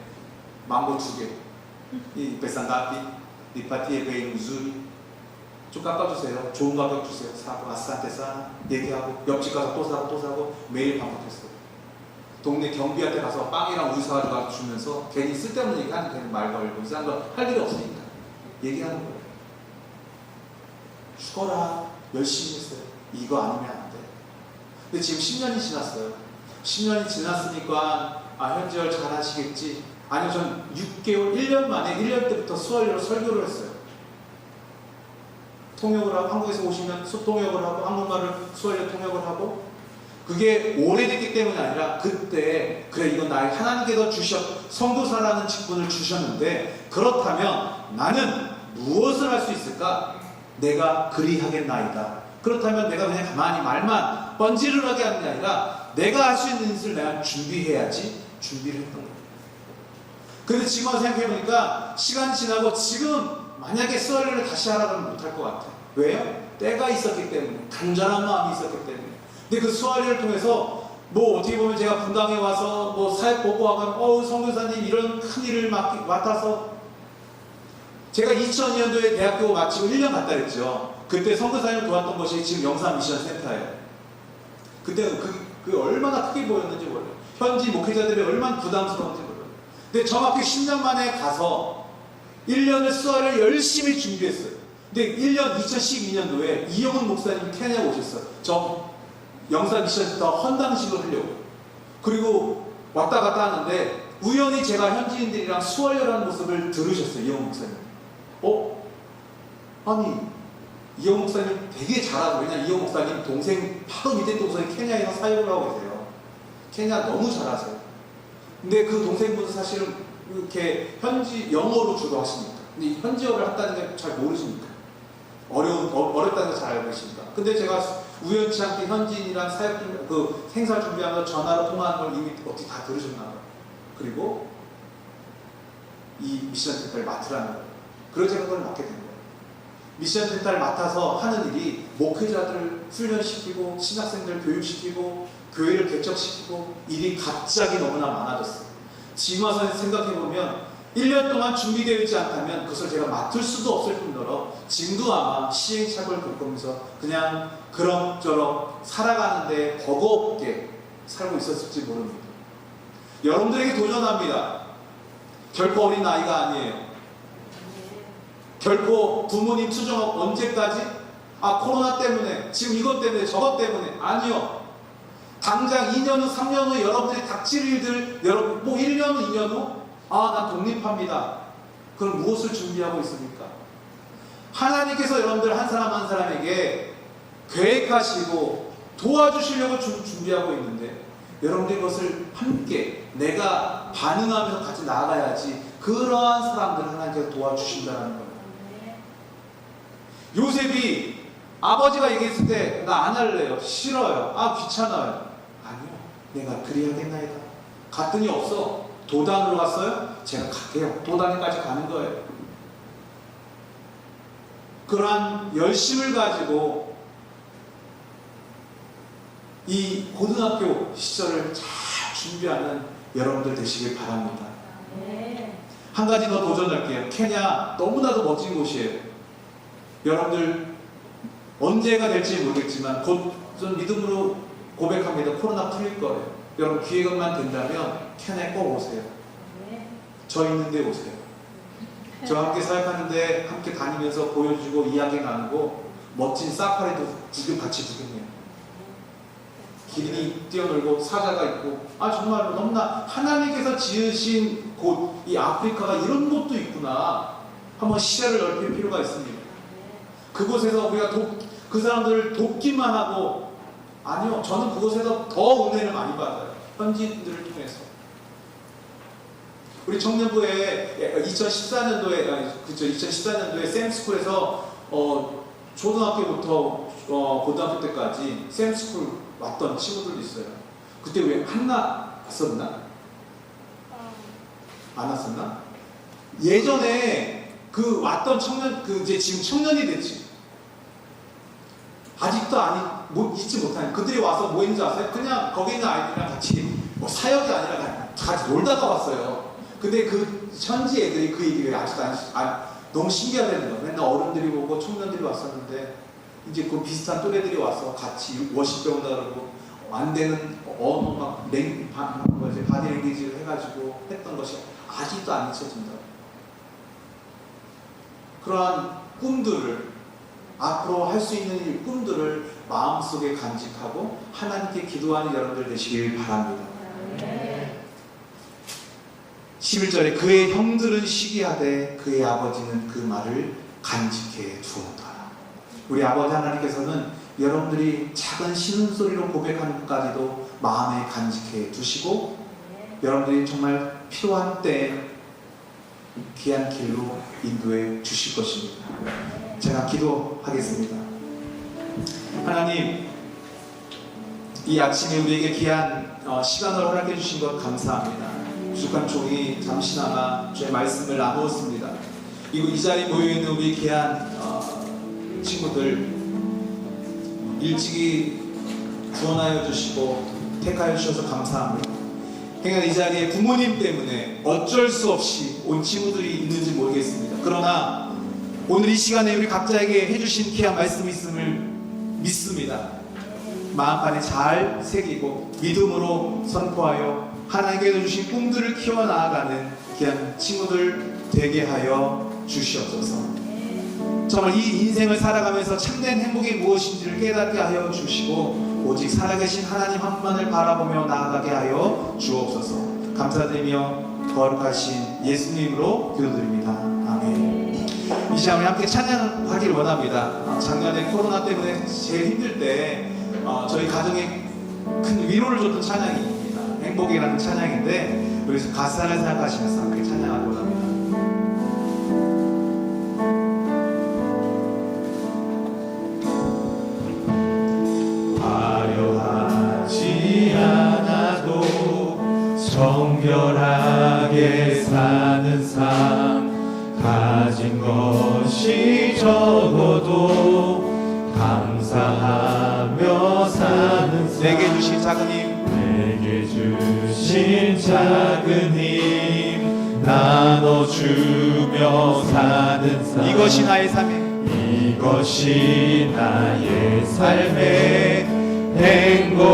망고 2개, 이 베산다피, 리파티에 베인 우즈리 좀 깎아주세요. 좋은 가격 주세요. 사고 아싸한테 싸 얘기하고 옆집 가서 또 사고 매일 반복했어요. 동네 경비한테 가서 빵이랑 우유 사가지고 주면서 괜히 쓸데없는 얘기하는 괜히 말 걸고 이상한 거 할 일이 없으니까 얘기하는 거예요. 죽어라. 열심히 했어요. 이거 아니면 안 돼. 근데 지금 10년이 지났어요. 10년이 지났으니까 현지어를 잘 하시겠지. 아니요, 전 6개월, 1년 만에 1년 때부터 스와리어로 설교를 했어요. 통역을 하고, 한국에서 오시면 통역을 하고, 한국말을 스와리어 통역을 하고. 그게 오래됐기 때문이 아니라 그때 그래, 이건 나의 하나님께서 선교사라는 직분을 주셨는데, 그렇다면 나는 무엇을 할 수 있을까? 내가 그리하겠나이다. 그렇다면 내가 그냥 가만히 말만 번지르르하게 하는 게 아니라 내가 할 수 있는 것을 내가 준비해야지. 준비를 했던 거예요. 근데 지금 생각해보니까 시간이 지나고 지금 만약에 스와리어를 다시 하라고 하면 못할 것 같아요. 왜요? 때가 있었기 때문에, 간절한 마음이 있었기 때문에. 근데 그 스와리어를 통해서 어떻게 보면 제가 분당에 와서 사역 보고하면 선교사님 이런 큰 일을 맡아서, 제가 2002년도에 대학교 마치고 1년 갔다 했죠. 그때 선교사님을 도왔던 것이 지금 영산 미션 센터예요. 그때는 그게 얼마나 크게 보였는지 몰라요. 현지 목회자들이 얼마나 부담스러운지 몰라요. 근데 정확히 10년 만에 가서 1년을 수화를 열심히 준비했어요. 근데 2012년도에 이영훈 목사님이 케냐에 오셨어요. 저 영상 미션부터 헌당식을 하려고. 그리고 왔다 갔다 하는데 우연히 제가 현지인들이랑 수월려라는 모습을 들으셨어요. 이영훈 목사님. 아니 이영훈 목사님 되게 잘하고, 왜냐면 이영훈 목사님 동생 바로 밑에 동생이 케냐에서 사역을 하고 계세요. 케냐 너무 잘하세요. 근데 그 동생분은 사실은 이렇게 현지 영어로 주로 하십니까? 근데 현지어를 한다는 게 잘 모르십니까? 어렵다는 걸 잘 알고 계십니까? 근데 제가 우연치 않게 현지인이랑 사역 그 행사 준비하면서 전화로 통화하는 걸 이미 어떻게 다 들으셨나 봐요. 그리고 이 미션 센터를 맡으라는 거예요. 그래서 제가 그걸 맡게 된 거예요. 미션 센터를 맡아서 하는 일이 목회자들을 훈련시키고 신학생들을 교육시키고 교회를 개척시키고 일이 갑자기 너무나 많아졌어요. 지금 와서 생각해보면 1년 동안 준비되어 있지 않다면 그것을 제가 맡을 수도 없을 뿐더러 지금도 아마 시행착오를 겪으면서 그냥 그럭저럭 살아가는데 버거없게 살고 있었을지 모릅니다. 여러분들에게 도전합니다. 결코 어린 나이가 아니에요. 결코 부모님 투정하고 언제까지? 코로나 때문에, 지금 이것 때문에, 저것 때문에. 아니요. 당장 2년 후, 3년 후 여러분들이 닥칠 일들, 여러분, 1년 후, 2년 후? 난 독립합니다. 그럼 무엇을 준비하고 있습니까? 하나님께서 여러분들 한 사람 한 사람에게 계획하시고 도와주시려고 준비하고 있는데, 여러분들이 그것을 함께 내가 반응하면서 같이 나아가야지 그러한 사람들을 하나님께서 도와주신다는 거예요. 요셉이 아버지가 얘기했을 때 나 안 할래요. 싫어요. 귀찮아요. 아니요. 내가 그리하겠나이다. 갔더니 없어. 도단으로 갔어요? 제가 갈게요. 도단에까지 가는 거예요. 그러한 열심을 가지고 이 고등학교 시절을 잘 준비하는 여러분들 되시길 바랍니다. 한 가지 더 도전할게요. 케냐 너무나도 멋진 곳이에요. 여러분들 언제가 될지 모르겠지만 곧 좀 믿음으로 고백합니다. 코로나 풀릴 거예요. 여러분 기회만 된다면 케냐에 꼭 오세요. 저 있는데 오세요. 저와 함께 사역하는데 함께 다니면서 보여주고 이야기 나누고 멋진 사파리도 같이 구경해요. 기린이 뛰어놀고 사자가 있고 정말로 너무나 하나님께서 지으신 곳, 이 아프리카가 이런 곳도 있구나. 한번 시야를 넓힐 필요가 있습니다. 그곳에서 우리가 그 사람들을 돕기만 하고, 아니요, 저는 그곳에서 더 은혜를 많이 받아요. 현지인들을 통해서. 우리 청년부에 2014년도에 샘스쿨에서 초등학교부터 고등학교 때까지 샘스쿨 왔던 친구들도 있어요. 그때 왜 한나 왔었나? 안 왔었나? 예전에 그 왔던 청년, 이제 지금 청년이 됐지. 아직도 잊지 못하는 그들이 와서 뭐 했는지 아세요? 그냥 거기 있는 아이들이랑 같이 사역이 아니라 같이 놀다가 왔어요. 근데 그 현지 애들이 그 얘기를 아직도 너무 신기하다는 거예요. 맨날 어른들이 오고 청년들이 왔었는데 이제 그 비슷한 또래들이 와서 같이 워십 배운다 그러고 안 되는 언어 바디랭귀지를 해가지고 했던 것이 아직도 안 잊혀진다. 그러한 꿈들을 앞으로 할 수 있는 꿈들을 마음속에 간직하고 하나님께 기도하는 여러분들 되시길 바랍니다. 11절에 그의 형들은 시기하되 그의 아버지는 그 말을 간직해 두었다. 우리 아버지 하나님께서는 여러분들이 작은 신음소리로 고백하는 것까지도 마음에 간직해 두시고 여러분들이 정말 필요한 때에 귀한 길로 인도해 주실 것입니다. 제가 기도하겠습니다. 하나님, 이 아침에 우리에게 귀한 시간을 허락해 주신 것 감사합니다. 부족한 종이 잠시나마 주의 말씀을 나누었습니다. 이 자리에 모여있는 우리 귀한 친구들 일찍이 구원하여 주시고 택하여 주셔서 감사합니다. 행여 이 자리에 부모님 때문에 어쩔 수 없이 온 친구들이 있는지 모르겠습니다. 그러나 오늘 이 시간에 우리 각자에게 해주신 귀한 말씀이 있음을 믿습니다. 마음판에 잘 새기고 믿음으로 선포하여 하나님께서 주신 꿈들을 키워나가는 귀한 친구들 되게 하여 주시옵소서. 정말 이 인생을 살아가면서 참된 행복이 무엇인지를 깨닫게 하여 주시고 오직 살아계신 하나님 한 분만을 바라보며 나아가게 하여 주옵소서. 감사드리며 거룩하신 예수님으로 기도드립니다. 아멘. 이 시간 우리 함께 찬양하기를 원합니다. 작년에 코로나 때문에 제일 힘들 때 저희 가정에 큰 위로를 줬던 찬양입니다. 행복이라는 찬양인데 우리 가사를 생각하시면서 함께 찬양하기 원합니다. 화려하지 않아도 정결하게 사는 삶, 가진 것이 적어도 감사하며 사는 삶, 내게 주신 작은 힘, 내게 주신 작은 힘 나눠주며 사는 삶, 이것이 나의 삶의 이것이 나의 삶의 행복이라고.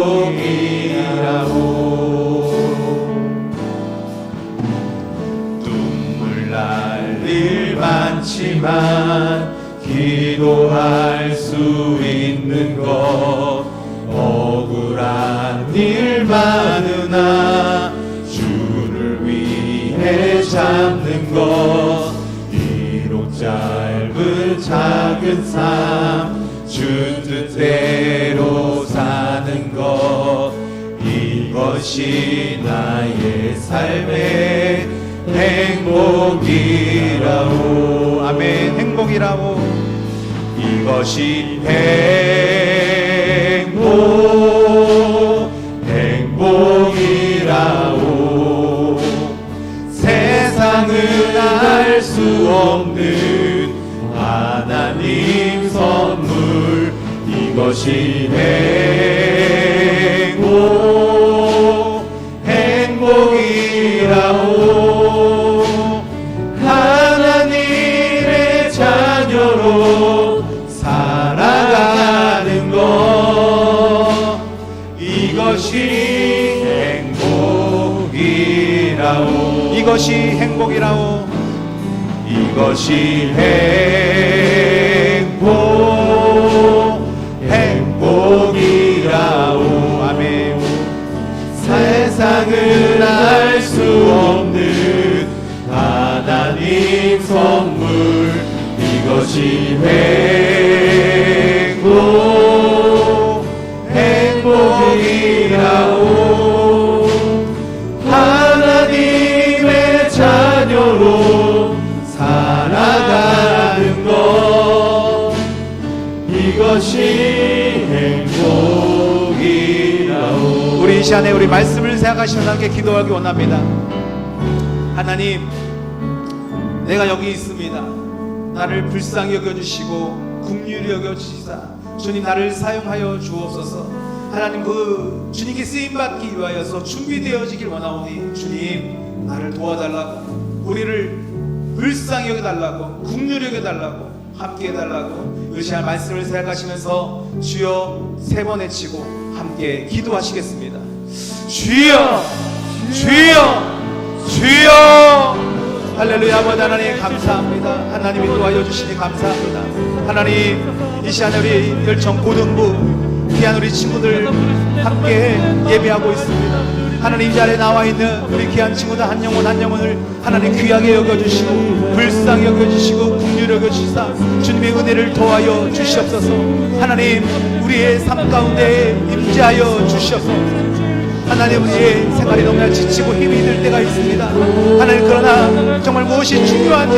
눈물 날 일 많지만 기도할 수 있는 것, 억울한 일 많으나 주를 위해 잡는 것, 비록 짧은 작은 삶 주 뜻대로 사는 것, 이것이 나의 삶의 행복이라오. 아멘. 행복이라오. 이것이 행복이라오. 세상은 알 수 없는 하나님 선물, 이것이 행복이라오. 하나님의 자녀로 살아가는 것, 이것이 행복이라오. 이것이 행복이라오. 이것이 행복이라오. 아멘. 세상은 알 수 없는 하나님 선물, 이것이 행복이라오. 하나님의 자녀로 살아가는 것, 이것이 행복이라오. 우리 이 시간에 우리 말씀을 생각하시면서 함께 기도하기 원합니다. 하나님, 내가 여기 있습니다. 나를 불쌍히 여겨주시고 긍휼히 여겨주시사 주님 나를 사용하여 주옵소서. 하나님, 그 주님께 쓰임받기 위하여서 준비되어지길 원하오니 주님 나를 도와달라고, 우리를 불쌍히 여겨달라고, 긍휼히 여겨달라고, 함께 해달라고 이 시간 말씀을 생각하시면서 주여 세 번 외치고 함께 기도하시겠습니다. 주여, 주여, 주여. 할렐루야. 아버지 하나님 감사합니다. 하나님이 도와여 주시니 감사합니다. 하나님, 이 시간에 우리 열정 고등부 귀한 우리 친구들 함께 예배하고 있습니다. 하나님, 이 자리에 나와 있는 우리 귀한 친구들 한 영혼 한 영혼을 하나님 귀하게 여겨주시고 불쌍히 여겨주시고 긍휼히 여겨주시사 주님의 은혜를 도와여 주시옵소서. 하나님, 우리의 삶 가운데 임재하여 주시옵소서. 하나님, 우리의 생활이 너무나 지치고 힘이 들 때가 있습니다. 하나님, 그러나 정말 무엇이 중요한지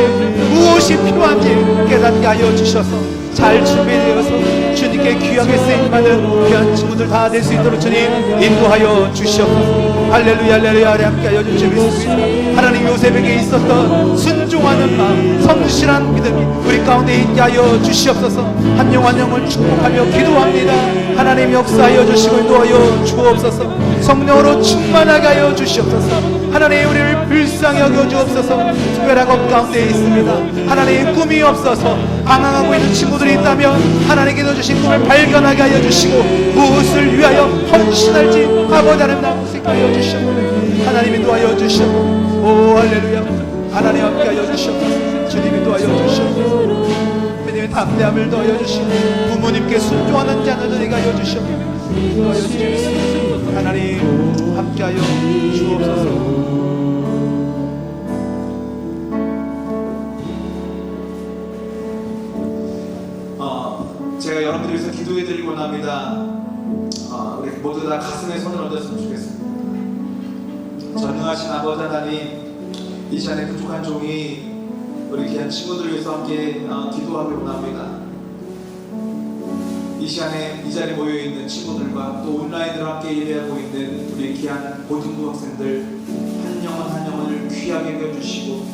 무엇이 필요한지 깨닫게 하여 주셔서 잘 준비되어서 주님께 귀하게 쓰임받는 귀한 친구들 다 될 수 있도록 주님 인도하여 주시옵소서. 할렐루야, 할렐루야. 함께 하여 주시옵소서. 하나님, 요셉에게 있었던 순종하는 마음, 성실한 믿음이 우리 가운데 있게 하여 주시옵소서. 한 영 한 영을 축복하며 기도합니다. 하나님, 역사하여 주시고 인도하여 주옵소서. 성령으로 충만하게 하여 주시옵소서. 하나님, 우리를 불쌍히 여겨 주옵소서. 특별한 것 가운데 있습니다. 하나님, 꿈이 없어서 방황하고 있는 친구들이 있다면 하나님께서 주신 꿈을 발견하게 하여 주시고 무엇을 위하여 헌신할지 아버지 하나님 나무새게 하여 주시옵소서. 하나님이 도와여 주시옵소서. 오 할렐루야. 하나님 함께하여 주시옵소서. 주님이 도와여 주시옵소서. 하나님의 담대함을 도와여 주시고 부모님께 순종하는 자녀들에게 하여 주시옵소서. 도와여 주시옵소서. 하나님 함께하여 주옵소서. 제가 여러분들 위해서 기도해 드리고 납니다. 우리 모두 다 가슴에 손을 얹었으면 좋겠습니다. 전능하신 아버지 하나님, 이 시간에 부족한 종이 우리 귀한 친구들 위해서 함께 기도하고 납니다. 이 시간에 이 자리에 모여있는 친구들과 또 온라인으로 함께 예배하고 있는 우리 귀한 고등부 학생들 한 영혼 한 영혼을 귀하게 여겨주시고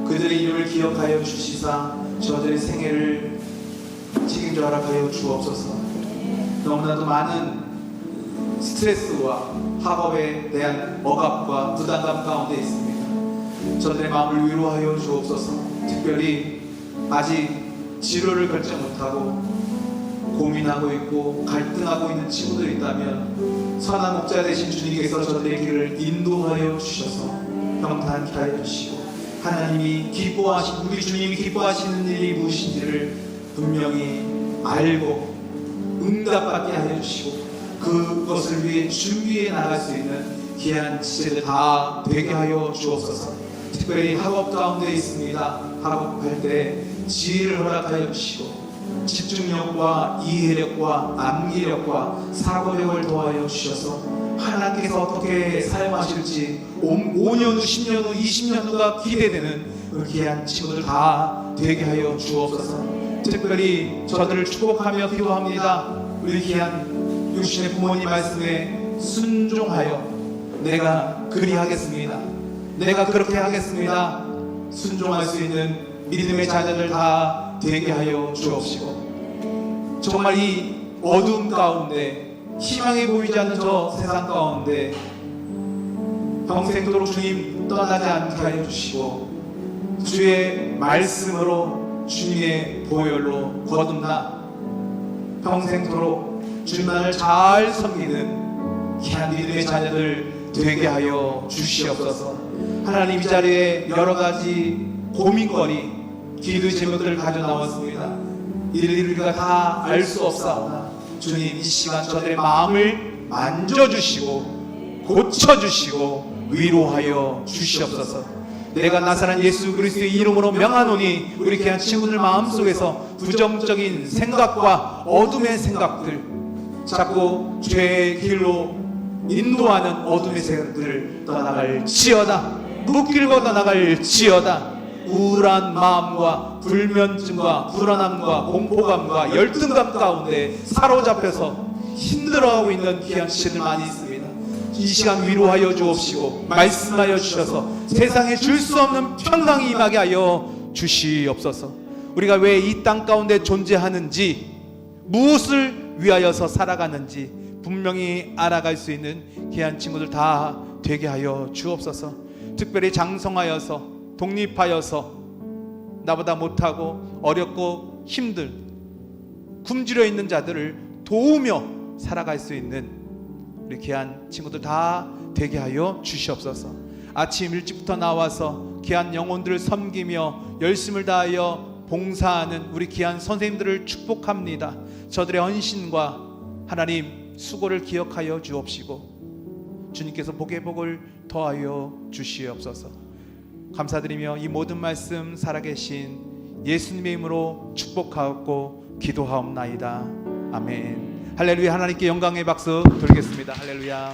그들의 이름을 기억하여 주시사 저들의 생애를 책임져 허락하여 주옵소서. 너무나도 많은 스트레스와 학업에 대한 억압과 부담감 가운데 있습니다. 저들의 마음을 위로하여 주옵소서. 특별히 아직 진로를 결정 못하고 고민하고 있고 갈등하고 있는 친구들이 있다면 선한 목자 되신 주님께서 저들의 길을 인도하여 주셔서 평탄케 하여 주시고 하나님이 기뻐하신 우리 주님이 기뻐하시는 일이 무엇인지를 분명히 알고 응답받게 하여 주시고 그것을 위해 준비해 나갈 수 있는 귀한 지체들 다 되게 하여 주옵소서. 특별히 학업 가운데 있습니다. 학업할 때 지혜를 허락하여 주시고 집중력과 이해력과 암기력과 사고력을 도와여 주셔서 하나님께서 어떻게 사용하실지 5년 후, 10년 후, 20년 후가 기대되는 그 귀한 친구들 다 되게 하여 주옵소서. 특별히 저들을 축복하며 기도합니다. 우리 귀한 육신의 부모님 말씀에 순종하여 내가 그리하겠습니다. 내가 그렇게 하겠습니다. 순종할 수 있는 믿음의 자녀들 다 되게 하여 주옵시고 정말 이 어두움 가운데 희망이 보이지 않는 저 세상 가운데 평생도록 주님 떠나지 않게 하여 주시고 주의 말씀으로 주님의 보혈로 거듭나 평생도록 주님만을 잘 섬기는 귀한 믿음의 자녀들 되게 하여 주시옵소서. 하나님 이 자리에 여러 가지 고민거리 기도의 제목들을 가져 나왔습니다. 이를 우리가 다 알 수 없사오나 주님 이 시간 저들의 마음을 만져주시고 고쳐주시고 위로하여 주시옵소서. 내가 나사렛 예수 그리스도의 이름으로 명하노니 우리 귀한 친구들 마음속에서 부정적인 생각과 어둠의 생각들 자꾸 죄의 길로 인도하는 어둠의 생각들을 떠나갈지어다. 묶일고 떠나갈지어다. 우울한 마음과 불면증과 불안함과 공포감과 열등감 가운데 사로잡혀서 힘들어하고 있는 귀한 지체들 많이 있습니다. 이 시간 위로하여 주옵시고 말씀하여 주셔서 세상에 줄 수 없는 평강이 임하게 하여 주시옵소서. 우리가 왜 이 땅 가운데 존재하는지 무엇을 위하여서 살아가는지 분명히 알아갈 수 있는 귀한 친구들 다 되게 하여 주옵소서. 특별히 장성하여서 독립하여서 나보다 못하고 어렵고 힘들 굶주려 있는 자들을 도우며 살아갈 수 있는 우리 귀한 친구들 다 되게 하여 주시옵소서. 아침 일찍부터 나와서 귀한 영혼들을 섬기며 열심을 다하여 봉사하는 우리 귀한 선생님들을 축복합니다. 저들의 헌신과 하나님 수고를 기억하여 주옵시고 주님께서 복의 복을 더하여 주시옵소서. 감사드리며 이 모든 말씀 살아계신 예수님의 이름으로 축복하옵고 기도하옵나이다. 아멘. 할렐루야. 하나님께 영광의 박수 드리겠습니다. 할렐루야.